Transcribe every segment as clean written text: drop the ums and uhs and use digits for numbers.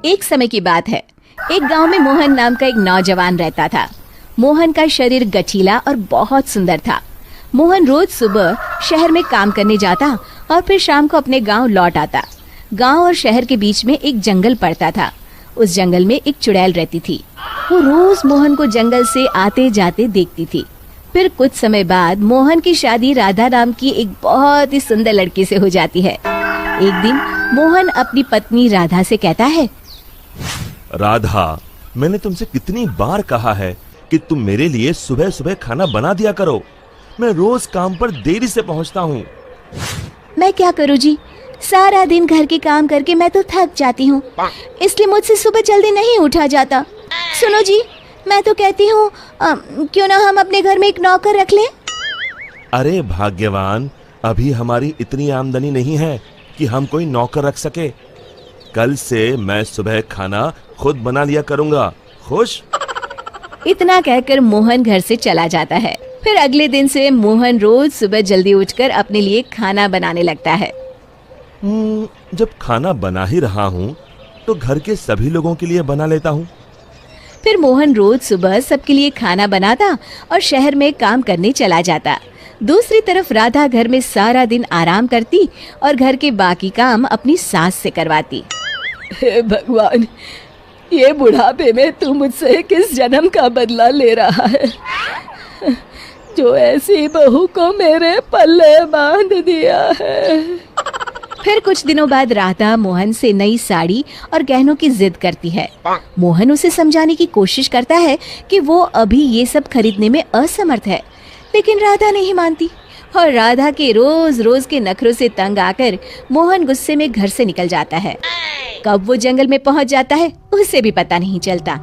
एक समय की बात है। एक गांव में मोहन नाम का एक नौजवान रहता था। मोहन का शरीर गठीला और बहुत सुंदर था। मोहन रोज सुबह शहर में काम करने जाता और फिर शाम को अपने गांव लौट आता। गांव और शहर के बीच में एक जंगल पड़ता था। उस जंगल में एक चुड़ैल रहती थी। वो रोज मोहन को जंगल से आते जाते देखती थी। फिर कुछ समय बाद मोहन की शादी राधा नाम की एक बहुत ही सुंदर लड़की से हो जाती है। एक दिन मोहन अपनी पत्नी राधा से कहता है, राधा, मैंने तुमसे कितनी बार कहा है कि तुम मेरे लिए सुबह सुबह खाना बना दिया करो। मैं रोज काम पर देरी से पहुंचता हूँ। मैं क्या करूँ जी, सारा दिन घर के काम करके मैं तो थक जाती हूँ, इसलिए मुझसे सुबह जल्दी नहीं उठा जाता। सुनो जी, मैं तो कहती हूँ क्यों ना हम अपने घर में एक नौकर रख लें। अरे भाग्यवान, अभी हमारी इतनी आमदनी नहीं है कि हम कोई नौकर रख सके। कल से मैं सुबह खाना खुद बना लिया करूँगा। खुश? इतना कहकर मोहन घर से चला जाता है। फिर अगले दिन से मोहन रोज सुबह जल्दी उठकर अपने लिए खाना बनाने लगता है। जब खाना बना ही रहा हूँ तो घर के सभी लोगों के लिए बना लेता हूँ। फिर मोहन रोज सुबह सबके लिए खाना बनाता और शहर में काम करने चला जाता। दूसरी तरफ राधा घर में सारा दिन आराम करती और घर के बाकी काम अपनी सास से करवाती। हे भगवान, ये बुढ़ापे में तू मुझसे किस जन्म का बदला ले रहा है, जो ऐसी बहू को मेरे पल्ले बांध दिया है। फिर कुछ दिनों बाद राधा मोहन से नई साड़ी और गहनों की जिद करती है। मोहन उसे समझाने की कोशिश करता है कि वो अभी ये सब खरीदने में असमर्थ है, लेकिन राधा नहीं मानती और राधा के रोज रोज के नखरों से तंग आकर मोहन गुस्से में घर से निकल जाता है। कब वो जंगल में पहुंच जाता है उसे भी पता नहीं चलता।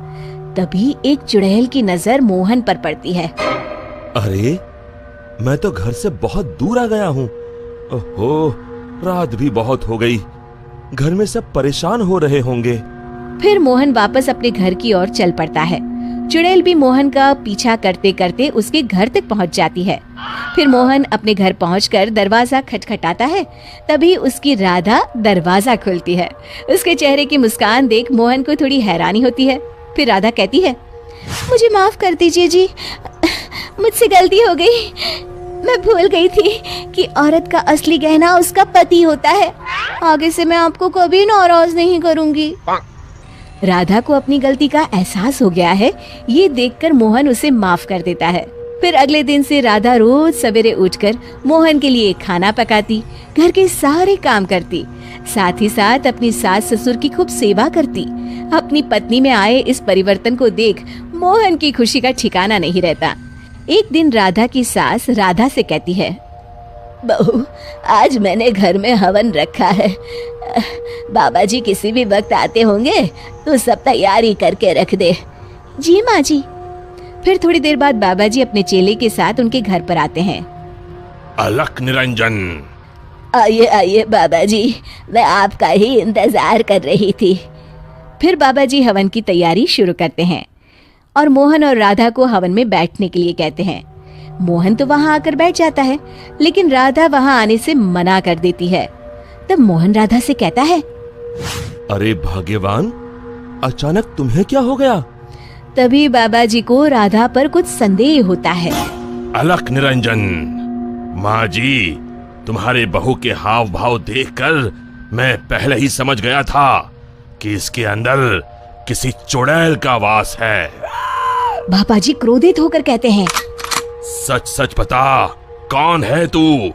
तभी एक चुड़ैल की नजर मोहन पर पड़ती है। अरे, मैं तो घर से बहुत दूर आ गया हूँ। ओहो, रात भी बहुत हो गई। घर में सब परेशान हो रहे होंगे। फिर मोहन वापस अपने घर की ओर चल पड़ता है। चुड़ैल भी मोहन का पीछा करते करते उसके घर तक पहुंच जाती है। फिर मोहन अपने घर पहुंचकर दरवाजा खटखटाता है। तभी उसकी राधा दरवाजा खोलती है। उसके चेहरे की मुस्कान देख मोहन को थोड़ी हैरानी होती है। फिर राधा कहती है, मुझे माफ कर दीजिए जी, मुझसे गलती हो गई। मैं भूल गई थी कि औरत का असली गहना उसका पति होता है। आगे से मैं आपको कभी नाराज नहीं करूंगी। राधा को अपनी गलती का एहसास हो गया है। ये देखकर मोहन उसे माफ कर देता है। फिर अगले दिन से राधा रोज सवेरे उठकर मोहन के लिए खाना पकाती, घर के सारे काम करती, साथ ही साथ अपनी सास ससुर की खूब सेवा करती। अपनी पत्नी में आए इस परिवर्तन को देख मोहन की खुशी का ठिकाना नहीं रहता। एक दिन राधा की सास राधा से कहती है, बहू, आज मैंने घर में हवन रखा है। बाबा जी किसी भी वक्त आते होंगे तो सब तैयारी करके रख दे। जी माँ जी। फिर थोड़ी देर बाद बाबा जी अपने चेले के साथ उनके घर पर आते हैं। अलख निरंजन। आइए आइए बाबा जी, मैं आपका ही इंतजार कर रही थी। फिर बाबा जी हवन की तैयारी शुरू करते हैं और मोहन और राधा को हवन में बैठने के लिए कहते हैं। मोहन तो वहां आकर बैठ जाता है, लेकिन राधा वहां आने से मना कर देती है। तब मोहन राधा से कहता है, अरे भाग्यवान, अचानक तुम्हें क्या हो गया? तभी बाबा जी को राधा पर कुछ संदेह होता है। अलख निरंजन, माँ जी, तुम्हारे बहू के हाव भाव देखकर मैं पहले ही समझ गया था कि इसके अंदर किसी चुड़ैल का वास है। बाबा जी क्रोधित होकर कहते हैं, सच सच बता, कौन है तू,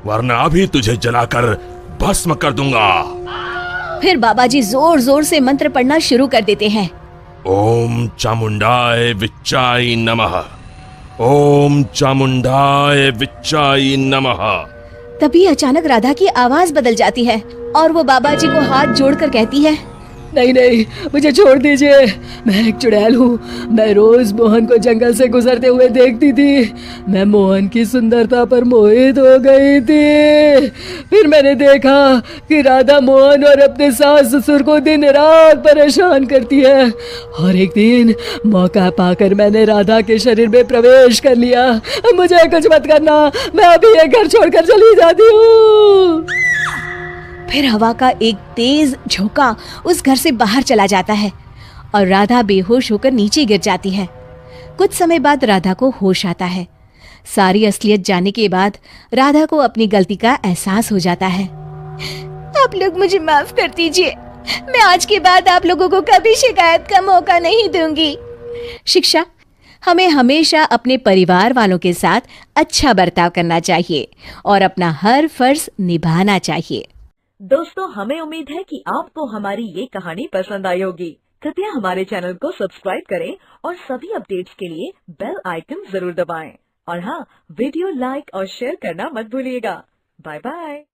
वरना अभी तुझे जलाकर भस्म कर दूंगा। फिर बाबा जी जोर जोर से मंत्र पढ़ना शुरू कर देते हैं। ओम चामुंडाय विच्चाय नमः, ओम चामुंडाय विच्चाय नमः। तभी अचानक राधा की आवाज बदल जाती है और वो बाबा जी को हाथ जोड़कर कहती है, नहीं नहीं, मुझे छोड़ दीजिए, मैं एक चुड़ैल हूँ। मैं रोज मोहन को जंगल से गुजरते हुए देखती थी। मैं मोहन की सुंदरता पर मोहित हो गई थी। फिर मैंने देखा कि राधा मोहन और अपने सास ससुर को दिन रात परेशान करती है, और एक दिन मौका पाकर मैंने राधा के शरीर में प्रवेश कर लिया। मुझे कुछ मत करना, मैं अभी ये घर छोड़कर चली जाती हूँ। फिर हवा का एक तेज झोंका उस घर से बाहर चला जाता है और राधा बेहोश होकर नीचे गिर जाती है। कुछ समय बाद राधा को होश आता है। सारी असलियत जानने के बाद राधा को अपनी गलती का एहसास हो जाता है। आप लोग मुझे माफ कर दीजिए, मैं आज के बाद आप लोगों को कभी शिकायत का मौका नहीं दूंगी। शिक्षा: हमें हमेशा अपने परिवार वालों के साथ अच्छा बर्ताव करना चाहिए और अपना हर फर्ज निभाना चाहिए। दोस्तों, हमें उम्मीद है कि आपको हमारी ये कहानी पसंद आई होगी। कृपया हमारे चैनल को सब्सक्राइब करें और सभी अपडेट्स के लिए बेल आइकन जरूर दबाएं। और हाँ, वीडियो लाइक और शेयर करना मत भूलिएगा। Bye bye.